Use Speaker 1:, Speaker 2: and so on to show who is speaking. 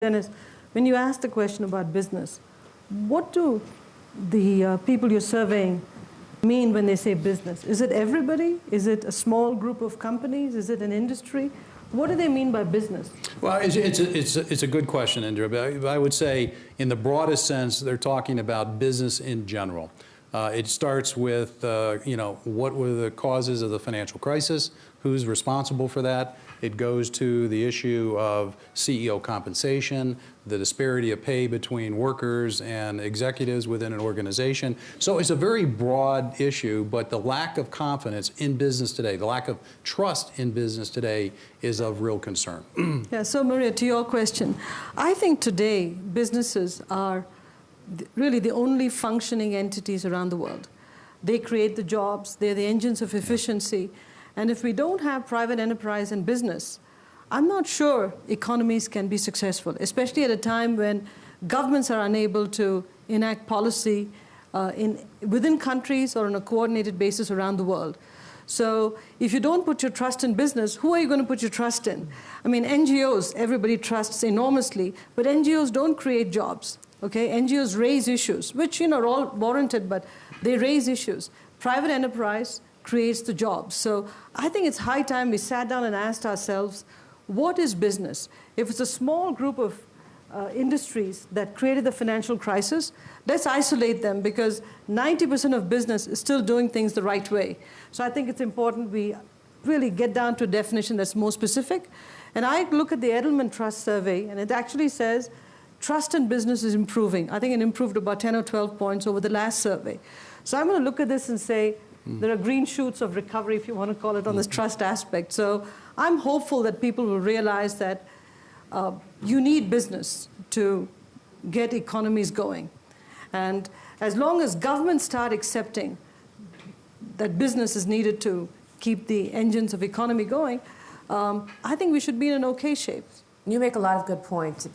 Speaker 1: Dennis, when you ask the question about business, what do the people you're surveying mean when they say business? Is it everybody? Is it a small group of companies? Is it an industry? What do they mean by business?
Speaker 2: Well, it's a good question, Indra. But I would say, in the broadest sense, they're talking about business in general. It starts with, what were the causes of the financial crisis? Who's responsible for that? It goes to the issue of CEO compensation, the disparity of pay between workers and executives within an organization. So it's a very broad issue, but the lack of confidence in business today, the lack of trust in business today is of real concern.
Speaker 1: Yeah, so Maria, to your question, I think today businesses are really the only functioning entities around the world. They create the jobs, they're the engines of efficiency, and if we don't have private enterprise and business, I'm not sure economies can be successful, especially at a time when governments are unable to enact policy within countries or on a coordinated basis around the world. So if you don't put your trust in business, who are you going to put your trust in? I mean, NGOs, everybody trusts enormously, but NGOs don't create jobs. Okay, NGOs raise issues, which are all warranted, but they raise issues. Private enterprise creates the jobs. So I think it's high time we sat down and asked ourselves, what is business? If it's a small group of industries that created the financial crisis, let's isolate them, because 90% of business is still doing things the right way. So I think it's important we really get down to a definition that's more specific. And I look at the Edelman Trust survey, and it actually says trust in business is improving. I think it improved about 10 or 12 points over the last survey. So I'm going to look at this and say there are green shoots of recovery, if you want to call it, on this trust aspect. So I'm hopeful that people will realize that you need business to get economies going. And as long as governments start accepting that business is needed to keep the engines of economy going, I think we should be in an okay shape.
Speaker 3: You make a lot of good points.